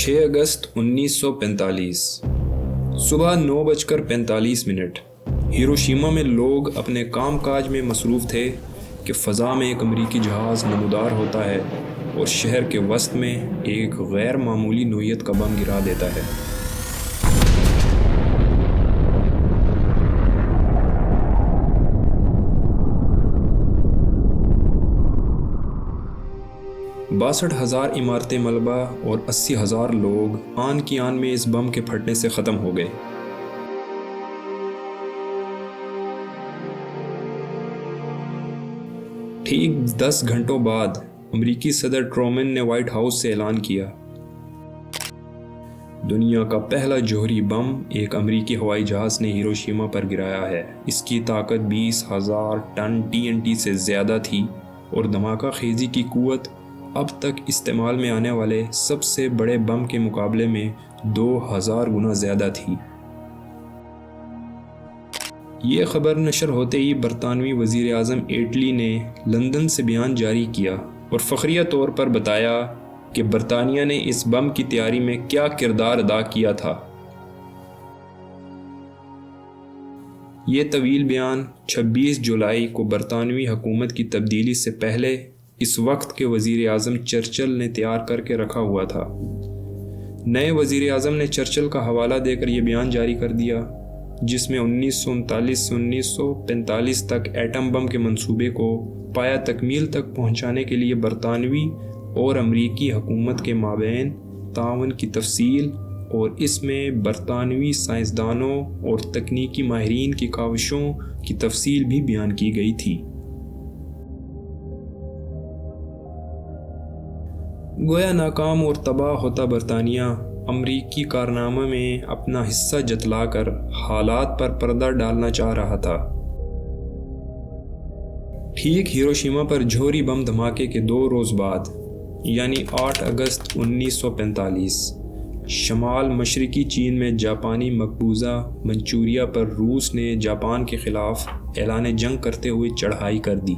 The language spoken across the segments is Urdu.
6 اگست 1945 صبح 9:45 ہیروشیما میں لوگ اپنے کام کاج میں مصروف تھے کہ فضا میں ایک امریکی جہاز نمودار ہوتا ہے اور شہر کے وسط میں ایک غیر معمولی نوعیت کا بم گرا دیتا ہے۔ باسٹھ ہزار عمارتیں ملبہ اور 80,000 لوگ آن کی آن میں اس بم کے پھٹنے سے ختم ہو گئے۔ ٹھیک 10 گھنٹوں بعد امریکی صدر ٹرومن نے وائٹ ہاؤس سے اعلان کیا، دنیا کا پہلا جوہری بم ایک امریکی ہوائی جہاز نے ہیروشیما پر گرایا ہے۔ اس کی طاقت 20,000 ٹن TNT سے زیادہ تھی اور دھماکہ خیزی کی قوت اب تک استعمال میں آنے والے سب سے بڑے بم کے مقابلے میں 2000 گنا زیادہ تھی۔ یہ خبر نشر ہوتے ہی برطانوی وزیر اعظم ایٹلی نے لندن سے بیان جاری کیا اور فخریہ طور پر بتایا کہ برطانیہ نے اس بم کی تیاری میں کیا کردار ادا کیا تھا۔ یہ طویل بیان 26 جولائی کو برطانوی حکومت کی تبدیلی سے پہلے اس وقت کے وزیر اعظم چرچل نے تیار کر کے رکھا ہوا تھا۔ نئے وزیر اعظم نے چرچل کا حوالہ دے کر یہ بیان جاری کر دیا، جس میں 1939 سے 1945 تک ایٹم بم کے منصوبے کو پایہ تکمیل تک پہنچانے کے لیے برطانوی اور امریکی حکومت کے مابین تعاون کی تفصیل اور اس میں برطانوی سائنسدانوں اور تکنیکی ماہرین کی کاوشوں کی تفصیل بھی بیان کی گئی تھی۔ گویا ناکام اور تباہ ہوتا برطانیہ امریکی کارنامے میں اپنا حصہ جتلا کر حالات پر پردہ ڈالنا چاہ رہا تھا۔ ٹھیک ہیروشیما پر جوہری بم دھماکے کے 2 روز بعد یعنی 8 اگست 1945 شمال مشرقی چین میں جاپانی مقبوضہ منچوریا پر روس نے جاپان کے خلاف اعلان جنگ کرتے ہوئے چڑھائی کر دی۔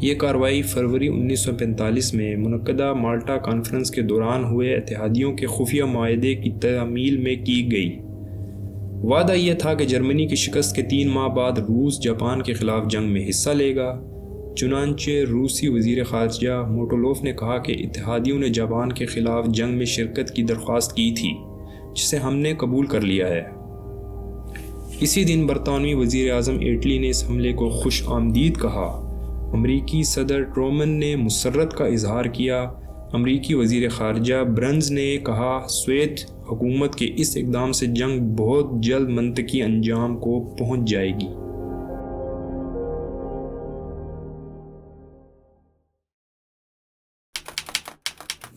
یہ کارروائی فروری 1945 میں منعقدہ مالٹا کانفرنس کے دوران ہوئے اتحادیوں کے خفیہ معاہدے کی تعمیل میں کی گئی۔ وعدہ یہ تھا کہ جرمنی کی شکست کے 3 ماہ بعد روس جاپان کے خلاف جنگ میں حصہ لے گا۔ چنانچہ روسی وزیر خارجہ موٹولوف نے کہا کہ اتحادیوں نے جاپان کے خلاف جنگ میں شرکت کی درخواست کی تھی، جسے ہم نے قبول کر لیا ہے۔ اسی دن برطانوی وزیر اعظم ایٹلی نے اس حملے کو خوش آمدید کہا۔ امریکی صدر ٹرومن نے مسرت کا اظہار کیا۔ امریکی وزیر خارجہ برنز نے کہا سوویت حکومت کے اس اقدام سے جنگ بہت جلد منطقی انجام کو پہنچ جائے گی۔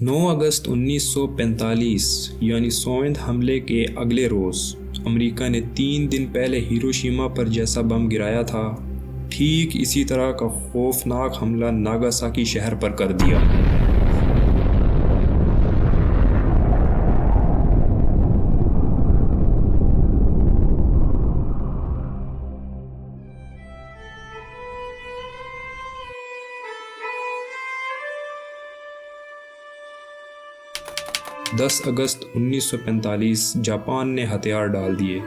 نو اگست 1945 یعنی سوویت حملے کے اگلے روز امریکہ نے 3 دن پہلے ہیروشیما پر جیسا بم گرایا تھا، ٹھیک اسی طرح کا خوفناک حملہ ناگاساکی شہر پر کر دیا۔ دس اگست 1945 جاپان نے ہتھیار ڈال دیے۔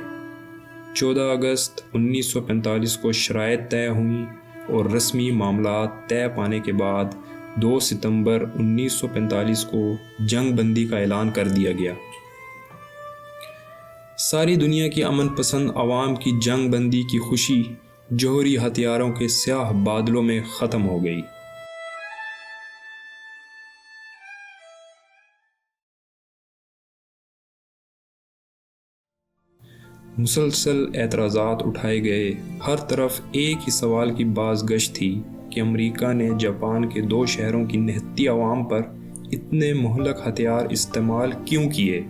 14 اگست 1945 کو شرائط طے ہوئیں اور رسمی معاملات طے پانے کے بعد 2 ستمبر 1945 کو جنگ بندی کا اعلان کر دیا گیا۔ ساری دنیا کی امن پسند عوام کی جنگ بندی کی خوشی جوہری ہتھیاروں کے سیاہ بادلوں میں ختم ہو گئی۔ مسلسل اعتراضات اٹھائے گئے۔ ہر طرف ایک ہی سوال کی بازگشت تھی کہ امریکہ نے جاپان کے 2 شہروں کی نہتی عوام پر اتنے مہلک ہتھیار استعمال کیوں کیے؟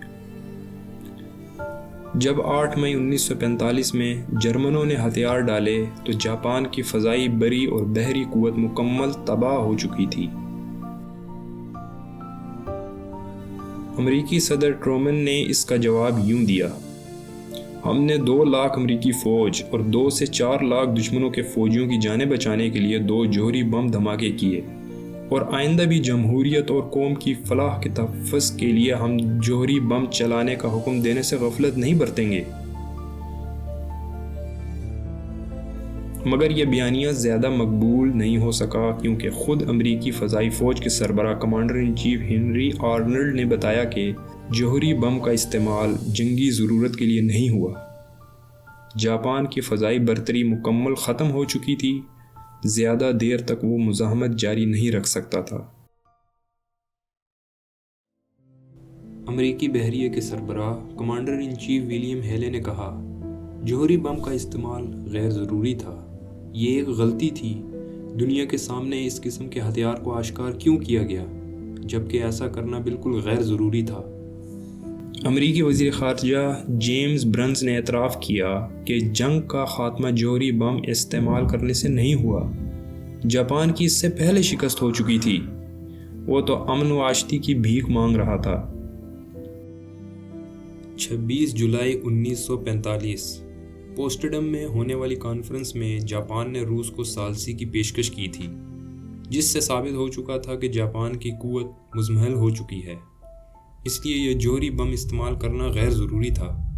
جب 8 مئی 1945 میں جرمنوں نے ہتھیار ڈالے تو جاپان کی فضائی بری اور بحری قوت مکمل تباہ ہو چکی تھی۔ امریکی صدر ٹرومن نے اس کا جواب یوں دیا، ہم نے 2 لاکھ امریکی فوج اور 2 سے 4 لاکھ دشمنوں کے فوجیوں کی جانیں بچانے کے لیے 2 جوہری بم دھماکے کیے۔ اور آئندہ بھی جمہوریت اور قوم کی فلاح کے تحفظ کے لیے ہم جوہری بم چلانے کا حکم دینے سے غفلت نہیں برتیں گے۔ مگر یہ بیانیہ زیادہ مقبول نہیں ہو سکا، کیونکہ خود امریکی فضائی فوج کے سربراہ commander in chief Henry Arnold نے بتایا کہ جوہری بم کا استعمال جنگی ضرورت کے لیے نہیں ہوا۔ جاپان کی فضائی برتری مکمل ختم ہو چکی تھی، زیادہ دیر تک وہ مزاحمت جاری نہیں رکھ سکتا تھا۔ امریکی بحریے کے سربراہ کمانڈر ان چیف ولیم ہیلے نے کہا، جوہری بم کا استعمال غیر ضروری تھا، یہ ایک غلطی تھی۔ دنیا کے سامنے اس قسم کے ہتھیار کو آشکار کیوں کیا گیا جبکہ ایسا کرنا بالکل غیر ضروری تھا؟ امریکی وزیر خارجہ جیمز برنز نے اعتراف کیا کہ جنگ کا خاتمہ جوہری بم استعمال کرنے سے نہیں ہوا۔ جاپان کی اس سے پہلے شکست ہو چکی تھی، وہ تو امن و آشتی کی بھیک مانگ رہا تھا۔ 26 جولائی 1945 پوسٹڈم میں ہونے والی کانفرنس میں جاپان نے روس کو ثالثی کی پیشکش کی تھی، جس سے ثابت ہو چکا تھا کہ جاپان کی قوت مزمحل ہو چکی ہے، اس لیے یہ جوہری بم استعمال کرنا غیر ضروری تھا۔